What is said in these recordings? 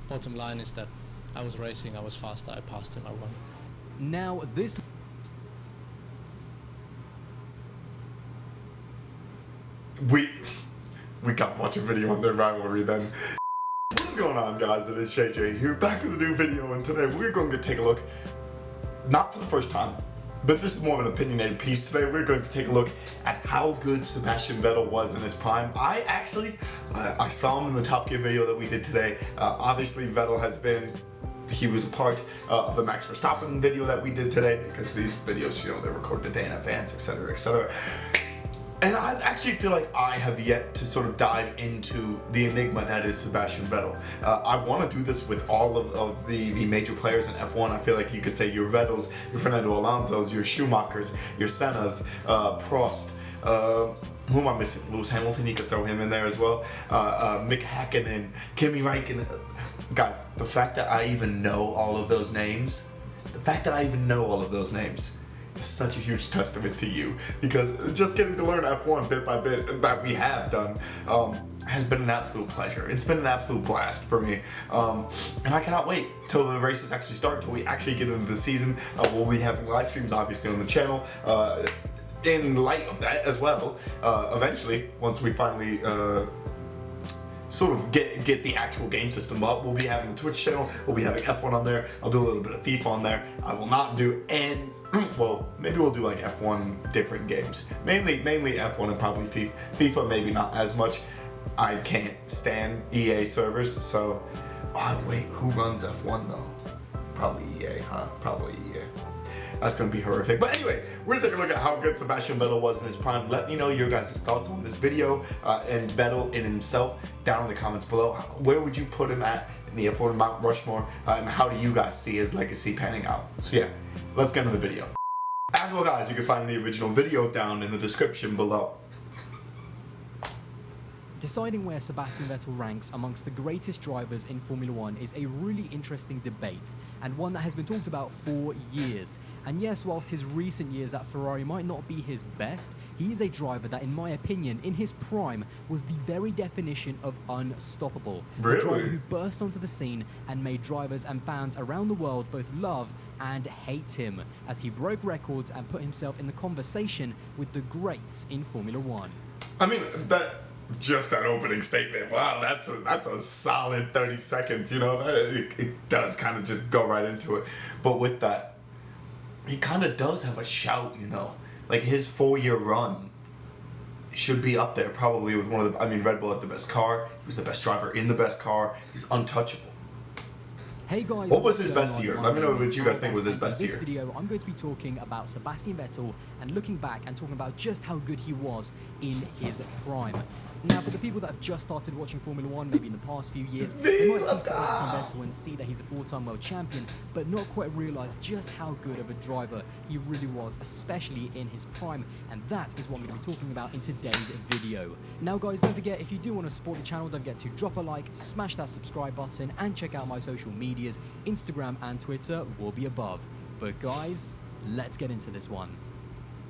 Bottom line is that I was racing, I was faster, I passed him, I won. Now this... We can't watch a video on their rivalry then. What's going on, guys? It is JJ here, back with a new video, and today we're going to take a look, not for the first time, but this is more of an opinionated piece. Today we're going to take a look at how good Sebastian Vettel was in his prime. I saw him in the Top Gear video that we did today. Obviously Vettel he was a part of the Max Verstappen video that we did today, because these videos, they're recorded a day in advance, etc, etc. And I actually feel like I have yet to sort of dive into the enigma that is Sebastian Vettel. I want to do this with all of the major players in F1. I feel like you could say your Vettels, your Fernando Alonso's, your Schumachers, your Sennas, Prost. Who am I missing? Lewis Hamilton, you could throw him in there as well. Mick Hakkinen, Kimi Räikkönen. Guys, the fact that I even know all of those names, it's such a huge testament to you, because just getting to learn F1 bit by bit that we have done has been an absolute pleasure. It's been an absolute blast for me, and I cannot wait till the races actually start, till we actually get into the season. We'll be having live streams obviously on the channel in light of that as well, eventually, once we finally sort of get the actual game system up. We'll be having the Twitch channel, we'll be having F1 on there, I'll do a little bit of FIFA on there. I will not do well, maybe we'll do like F1 different games. Mainly F1 and probably FIFA. FIFA maybe not as much. I can't stand EA servers, so... wait, who runs F1 though? Probably EA, huh? Probably EA. That's gonna be horrific. But anyway, we're gonna take a look at how good Sebastian Vettel was in his prime. Let me know your guys' thoughts on this video and Vettel in himself down in the comments below. Where would you put him at in the F1 Mount Rushmore, and how do you guys see his legacy panning out? So yeah, let's get into the video. As well, guys, you can find the original video down in the description below. Deciding where Sebastian Vettel ranks amongst the greatest drivers in Formula 1 is a really interesting debate, and one that has been talked about for years. And yes, whilst his recent years at Ferrari might not be his best, he is a driver that, in my opinion, in his prime, was the very definition of unstoppable. Really? A driver who burst onto the scene and made drivers and fans around the world both love and hate him, as he broke records and put himself in the conversation with the greats in Formula 1. I mean, just that opening statement, wow, that's a solid 30 seconds, it does kind of just go right into it. But with that, he kind of does have a shout, like his 4-year run should be up there probably with one of the, Red Bull had the best car, he was the best driver in the best car, he's untouchable. Hey guys, what was his best year? Let me know what you guys think was his best year. In this video, I'm going to be talking about Sebastian Vettel and looking back and talking about just how good he was in his prime. Now, for the people that have just started watching Formula 1, maybe in the past few years, they might see Sebastian Vettel and see that he's a 4-time world champion, but not quite realize just how good of a driver he really was, especially in his prime. And that is what I'm going to be talking about in today's video. Now guys, don't forget, if you do want to support the channel, don't forget to drop a like, smash that subscribe button, and check out my social medias. Instagram and Twitter will be above. But guys, let's get into this one.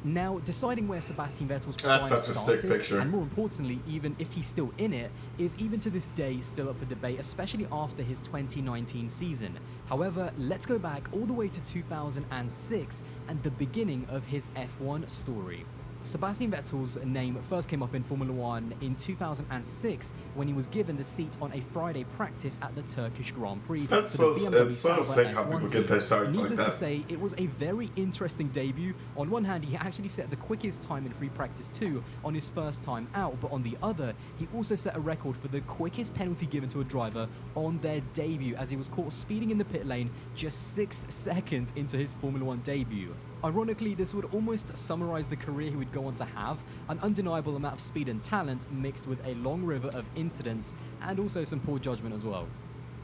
Now, deciding where Sebastian Vettel's prime started, and more importantly, even if he's still in it, is even to this day still up for debate, especially after his 2019 season. However, let's go back all the way to 2006 and the beginning of his F1 story. Sebastian Vettel's name first came up in Formula 1 in 2006 when he was given the seat on a Friday practice at the Turkish Grand Prix. That's so sick how people get their starts like that. Needless to say, it was a very interesting debut. On one hand, he actually set the quickest time in free practice 2 on his first time out, but on the other, he also set a record for the quickest penalty given to a driver on their debut, as he was caught speeding in the pit lane just 6 seconds into his Formula 1 debut. Ironically, this would almost summarize the career he would go on to have, an undeniable amount of speed and talent mixed with a long river of incidents and also some poor judgment as well.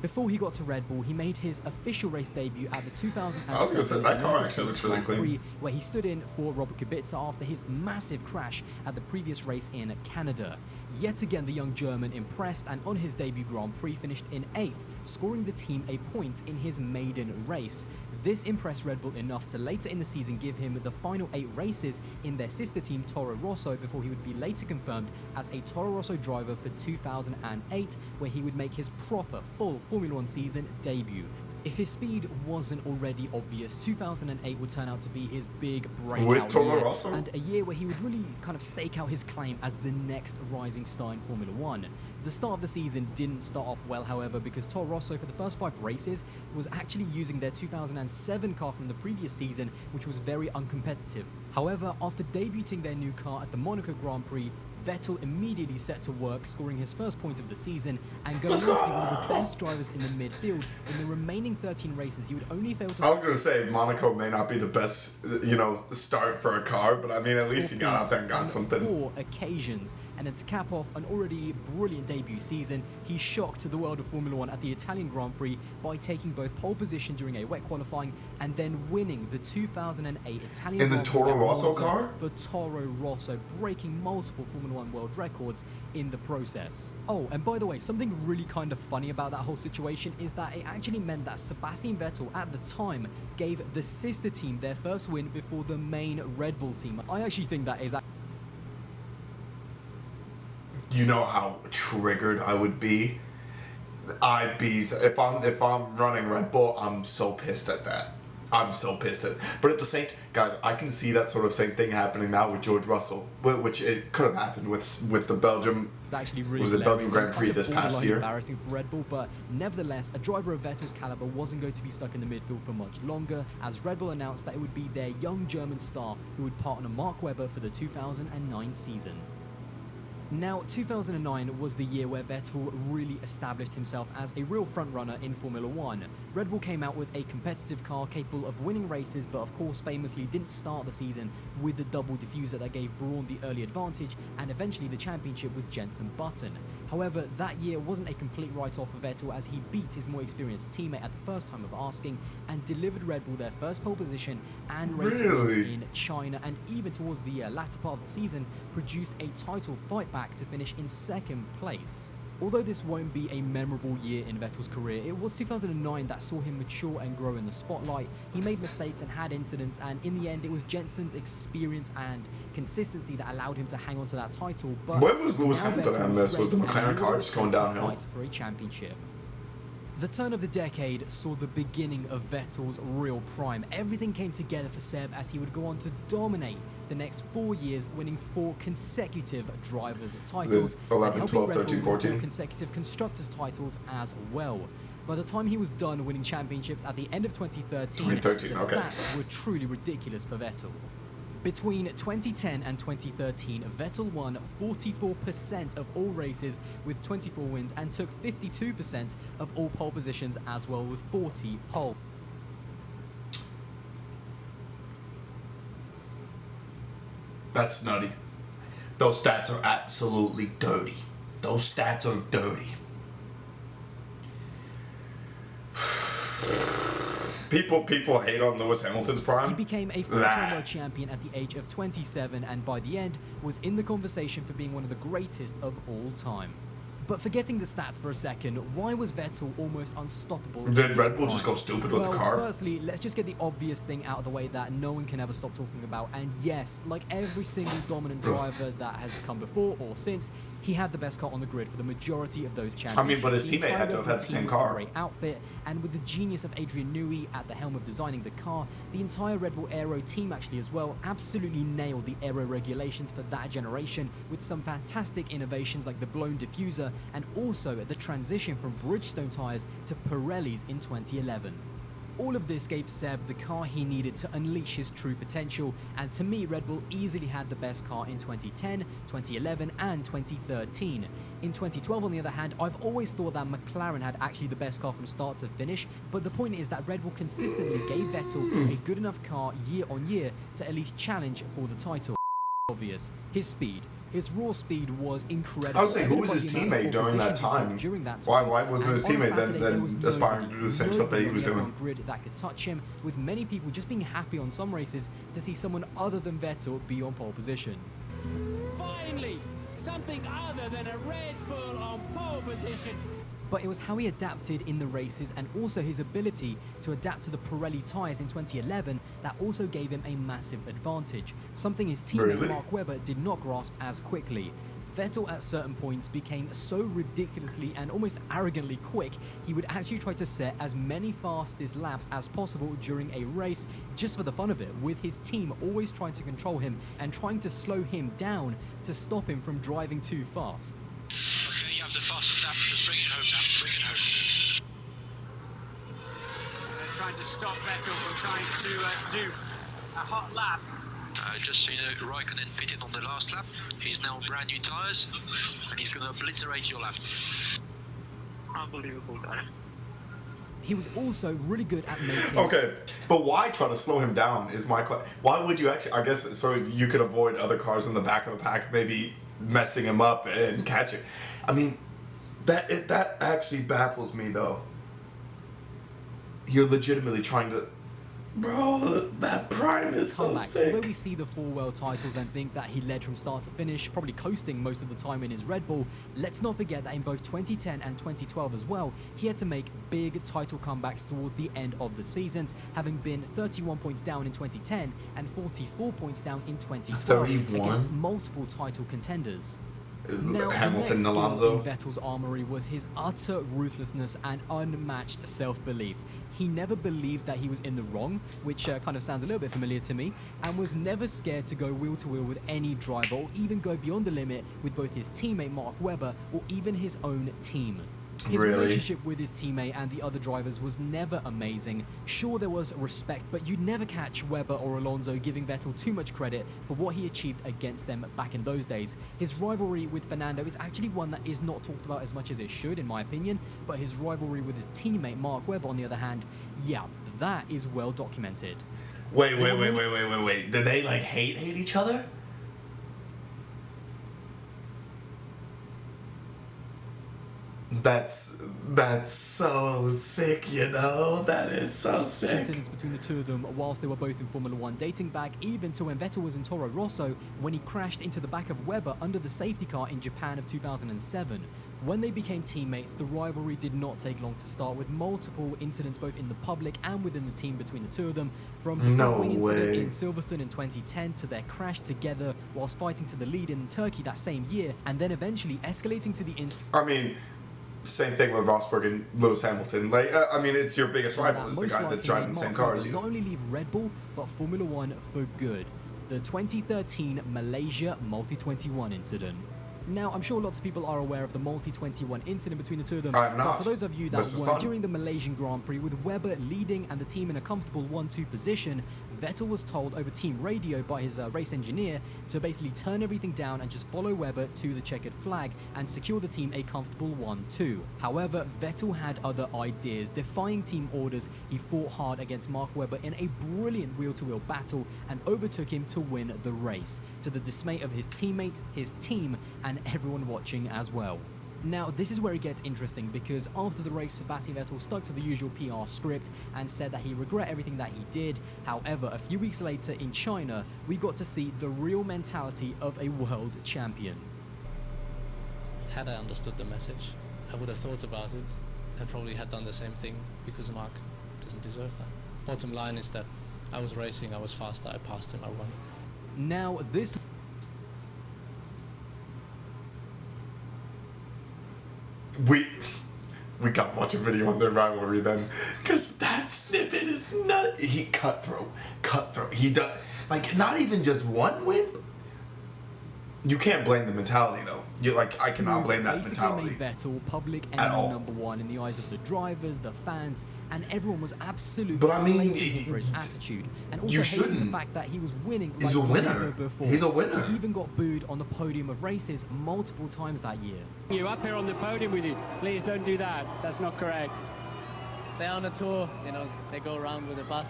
Before he got to Red Bull, he made his official race debut at the 2007 I was gonna say, that car United actually looks States really Grand Prix, clean. where he stood in for Robert Kubica after his massive crash at the previous race in Canada. Yet again, the young German impressed, and on his debut Grand Prix finished in 8th, scoring the team a point in his maiden race. This impressed Red Bull enough to later in the season give him the final 8 races in their sister team Toro Rosso before he would be later confirmed as a Toro Rosso driver for 2008, where he would make his proper full Formula 1 season debut. If his speed wasn't already obvious, 2008 would turn out to be his big breakout year, and a year where he would really kind of stake out his claim as the next rising star in Formula 1. The start of the season didn't start off well, however, because Toro Rosso for the first 5 races was actually using their 2007 car from the previous season, which was very uncompetitive. However, after debuting their new car at the Monaco Grand Prix, Vettel immediately set to work, scoring his first point of the season and going on to be one of the best drivers in the midfield. In the remaining 13 races, he would only fail to... I was going to say, Monaco may not be the best, start for a car, but I mean, at least he got out there and got something. 4 occasions. And then to cap off an already brilliant debut season, he shocked the world of Formula 1 at the Italian Grand Prix by taking both pole position during a wet qualifying and then winning the 2008 Italian in the Grand Prix Toro Rosso car? for Toro Rosso, breaking multiple Formula 1 world records in the process. Oh, and by the way, something really kind of funny about that whole situation is that it actually meant that Sebastian Vettel at the time gave the sister team their first win before the main Red Bull team. I actually think that is... You know how triggered I would be? I'd be, if I'm running Red Bull, I'm so pissed at that. I'm so pissed at it. But at the same, guys, I can see that sort of same thing happening now with George Russell, which it could have happened with the Belgium. Actually really was the Belgium Grand Prix this past year. Embarrassing for Red Bull, but nevertheless, a driver of Vettel's caliber wasn't going to be stuck in the midfield for much longer, as Red Bull announced that it would be their young German star who would partner Mark Webber for the 2009 season. Now, 2009 was the year where Vettel really established himself as a real frontrunner in Formula 1. Red Bull came out with a competitive car capable of winning races, but of course famously didn't start the season with the double diffuser that gave Brawn the early advantage and eventually the championship with Jenson Button. However, that year wasn't a complete write-off for Vettel, as he beat his more experienced teammate at the first time of asking and delivered Red Bull their first pole position and race win in China, and even towards the latter part of the season produced a title fight back to finish in 2nd place. Although this won't be a memorable year in Vettel's career, it was 2009 that saw him mature and grow in the spotlight. He made mistakes and had incidents, and in the end it was Jenson's experience and consistency that allowed him to hang on to that title. But where was Lewis Hamilton on this? Was the McLaren car just going downhill? Fight for a championship. The turn of the decade saw the beginning of Vettel's real prime. Everything came together for Seb as he would go on to dominate the next 4 years, winning 4 consecutive drivers' titles, 11, 12, 13, 14. 4 consecutive constructors' titles as well. By the time he was done winning championships at the end of 2013, the stats were truly ridiculous for Vettel. Between 2010 and 2013, Vettel won 44% of all races with 24 wins and took 52% of all pole positions as well with 40 pole. That's nutty. Those stats are absolutely dirty. Those stats are dirty. People hate on Lewis Hamilton's prime. He became a 4-time world champion at the age of 27 and by the end was in the conversation for being one of the greatest of all time. But forgetting the stats for a second, why was Vettel almost unstoppable? Did Red Bull just go stupid with the car? Firstly, let's just get the obvious thing out of the way that no one can ever stop talking about. And yes, like every single dominant driver that has come before or since, he had the best car on the grid for the majority of those championships. I mean, but his teammate had to have had the same car. Great outfit, and with the genius of Adrian Newey at the helm of designing the car, the entire Red Bull Aero team actually as well absolutely nailed the aero regulations for that generation with some fantastic innovations like the blown diffuser and also the transition from Bridgestone tyres to Pirellis in 2011. All of this gave Seb the car he needed to unleash his true potential, and to me, Red Bull easily had the best car in 2010, 2011 and 2013. In 2012, on the other hand, I've always thought that McLaren had actually the best car from start to finish, but the point is that Red Bull consistently gave Vettel a good enough car year on year to at least challenge for the title. Obvious, his speed. His raw speed was incredible. I was saying, who was his Everybody teammate during that time? Why wasn't his teammate then aspiring to do the same stuff that he was doing? Grid that could touch him, with many people just being happy on some races to see someone other than Vettel be on pole position. Finally, something other than a Red Bull on pole position. But it was how he adapted in the races and also his ability to adapt to the Pirelli tyres in 2011 that also gave him a massive advantage, something his teammate Mark Webber did not grasp as quickly. Vettel at certain points became so ridiculously and almost arrogantly quick, he would actually try to set as many fastest laps as possible during a race just for the fun of it, with his team always trying to control him and trying to slow him down to stop him from driving too fast. Okay, you have the fastest lap. Let's bring it home now. Bring it home. They're trying to stop Vettel from trying to do a hot lap. Just so you know, Raikkonen pitted on the last lap. He's now brand new tyres, and he's going to obliterate your lap. Unbelievable, guy. He was also really good at making... Okay, but why try to slow him down is my question. Why would you actually, I guess, so you could avoid other cars in the back of the pack maybe messing him up and catching. I mean, that actually baffles me, though. You're legitimately trying to... Bro, that prime is so sick. Although we see the 4 world titles and think that he led from start to finish, probably coasting most of the time in his Red Bull, let's not forget that in both 2010 and 2012 as well, he had to make big title comebacks towards the end of the seasons, having been 31 points down in 2010 and 44 points down in 2012 against multiple title contenders. Now, Hamilton, the next Alonso. in Vettel's armory was his utter ruthlessness and unmatched self-belief. He never believed that he was in the wrong, which kind of sounds a little bit familiar to me, and was never scared to go wheel-to-wheel with any driver or even go beyond the limit with both his teammate Mark Webber or even his own team. His relationship with his teammate and the other drivers was never amazing. Sure, there was respect, but you'd never catch Webber or Alonso giving Vettel too much credit for what he achieved against them back in those days. His rivalry with Fernando is actually one that is not talked about as much as it should, in my opinion, but his rivalry with his teammate Mark Webber, on the other hand, yeah, that is well documented. Wait. Did they, like, hate each other? That's so sick, you know? That is so sick. Incidents between the two of them whilst they were both in Formula 1 dating back even to when Vettel was in Toro Rosso when he crashed into the back of Webber under the safety car in Japan of 2007. When they became teammates, the rivalry did not take long to start, with multiple incidents both in the public and within the team between the two of them, from the incident in Silverstone in 2010 to their crash together whilst fighting for the lead in Turkey that same year, and then eventually escalating to the I mean, same thing with Rosberg and Lewis Hamilton. Like, I mean, it's your biggest rival is the guy that drives in the same car as you. Not only leave Red Bull, but Formula 1 for good. The 2013 Malaysia Multi-21 incident. Now, I'm sure lots of people are aware of the Multi-21 incident between the two of them. I'm not. But for those of you that were, during the Malaysian Grand Prix, with Webber leading and the team in a comfortable 1-2 position, Vettel was told over team radio by his race engineer to basically turn everything down and just follow Webber to the checkered flag and secure the team a comfortable 1-2. However, Vettel had other ideas. Defying team orders, he fought hard against Mark Webber in a brilliant wheel-to-wheel battle and overtook him to win the race, to the dismay of his teammates, his team, and everyone watching as well. Now, this is where it gets interesting, because after the race, Sebastian Vettel stuck to the usual PR script and said that he regret everything that he did. However, a few weeks later in China, we got to see the real mentality of a world champion. Had I understood the message, I would have thought about it and probably had done the same thing, because Mark doesn't deserve that. Bottom line is that I was racing, I was faster, I passed him, I won. Now, this... We gotta watch a video on their rivalry then, because that snippet is not. He cutthroat. He does, like, not even just one win. You can't blame the mentality though. You like, I cannot blame that mentality. Made Vettel public enemy number one in the eyes of the drivers, the fans, and everyone was absolutely slating for his attitude, and also hating the fact that he was winning. He's a winner. He's a winner. He even got booed on the podium of races multiple times that year. You up here on the podium with you. Please don't do that. That's not correct. They're on a tour, you know, they go around with a bus.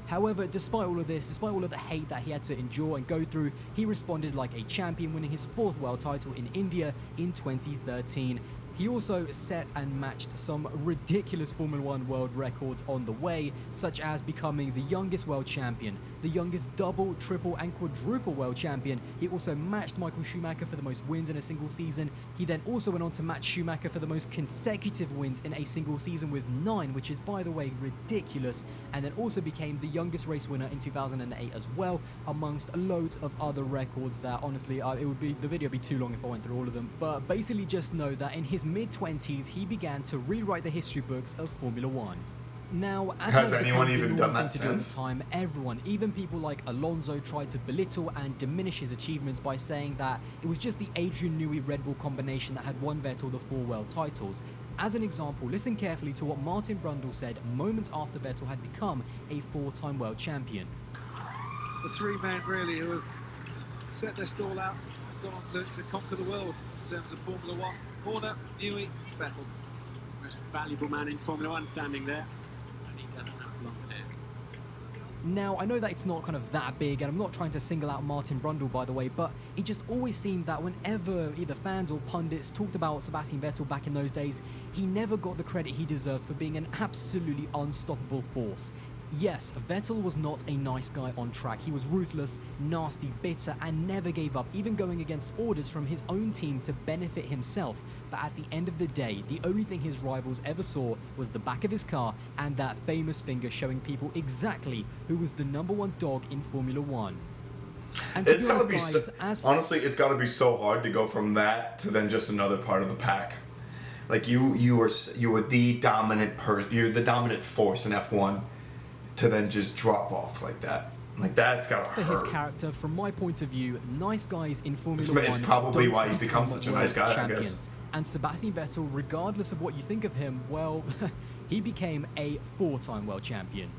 However, despite all of this, despite all of the hate that he had to endure and go through, he responded like a champion, winning his 4th world title in India in 2013. He also set and matched some ridiculous Formula 1 world records on the way, such as becoming the youngest world champion, the youngest double, triple and quadruple world champion. He also matched Michael Schumacher for the most wins in a single season. He then also went on to match Schumacher for the most consecutive wins in a single season with 9, which is, by the way, ridiculous, and then also became the youngest race winner in 2008 as well, amongst loads of other records that honestly, the video would be too long if I went through all of them. But basically just know that in his mid-20s, he began to rewrite the history books of Formula 1. Now, as has anyone even done that at since? the time, everyone, even people like Alonso, tried to belittle and diminish his achievements by saying that it was just the Adrian Newey Red Bull combination that had won Vettel the 4 world titles. As an example, listen carefully to what Martin Brundle said moments after Vettel had become a 4-time world champion. The 3 men really who have set their stall out and gone on to conquer the world in terms of Formula 1. Horner, Newey, Vettel. Most valuable man in Formula 1 standing there, and he doesn't have long hair. Now, I know that it's not kind of that big, and I'm not trying to single out Martin Brundle, by the way, but it just always seemed that whenever either fans or pundits talked about Sebastian Vettel back in those days, he never got the credit he deserved for being an absolutely unstoppable force. Yes, Vettel was not a nice guy on track. He was ruthless, nasty, bitter, and never gave up, even going against orders from his own team to benefit himself. But at the end of the day, the only thing his rivals ever saw was the back of his car and that famous finger showing people exactly who was the #1 dog in Formula 1. And It's gotta be honestly, it's gotta be so hard to go from that to then just another part of the pack. Like you were the dominant you're the dominant force in F1. To then just drop off like that. Like, that's gotta hurt. For his character, from my point of view, nice guys in Formula 1 It's probably why he's become become such a nice guy, champions. I guess. And Sebastian Vettel, regardless of what you think of him, well, he became a 4-time world champion.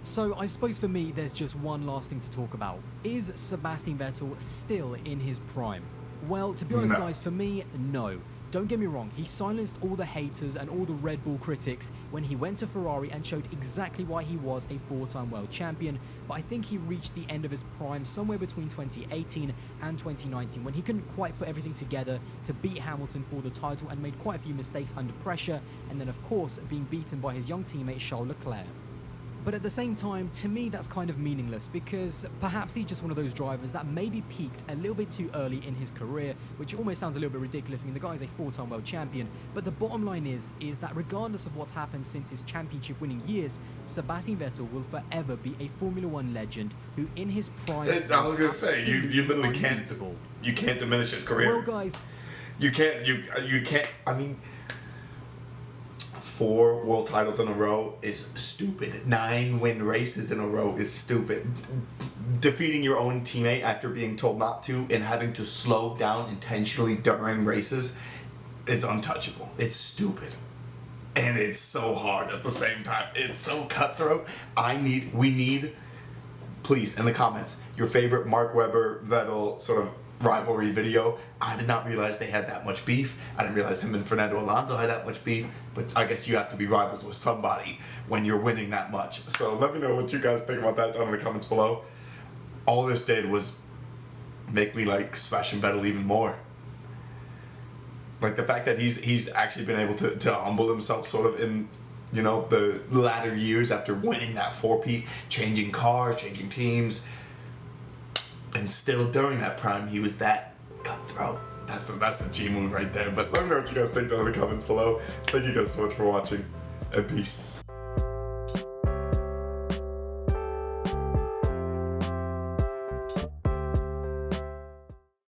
So I suppose for me, there's just one last thing to talk about. Is Sebastian Vettel still in his prime? Well, to be honest, guys, for me, no. Don't get me wrong, he silenced all the haters and all the Red Bull critics when he went to Ferrari and showed exactly why he was a 4-time world champion, but I think he reached the end of his prime somewhere between 2018 and 2019 when he couldn't quite put everything together to beat Hamilton for the title and made quite a few mistakes under pressure, and then of course being beaten by his young teammate Charles Leclerc. But at the same time, to me, that's kind of meaningless because perhaps he's just one of those drivers that maybe peaked a little bit too early in his career, which almost sounds a little bit ridiculous. I mean, the guy is a 4-time world champion, but the bottom line is that regardless of what's happened since his championship winning years, Sebastian Vettel will forever be a Formula 1 legend who in his prime... I was gonna say, you literally can't diminish his career. Well, guys... You can't, I mean... 4 world titles in a row is stupid. 9 win races in a row is stupid. Defeating your own teammate after being told not to and having to slow down intentionally during races is untouchable. It's stupid. And it's so hard at the same time. It's so cutthroat. We need, please, in the comments, your favorite Mark Webber, Vettel sort of rivalry video. I did not realize they had that much beef. I didn't realize him and Fernando Alonso had that much beef, but I guess you have to be rivals with somebody when you're winning that much. So let me know what you guys think about that down in the comments below. All this did was make me like Sebastian Vettel even more. Like the fact that he's actually been able to humble himself sort of in, you know, the latter years after winning that 4-peat, changing cars, changing teams. And still during that prime, he was that cutthroat. That's a G move right there. But let me know what you guys think down in the comments below. Thank you guys so much for watching, and peace.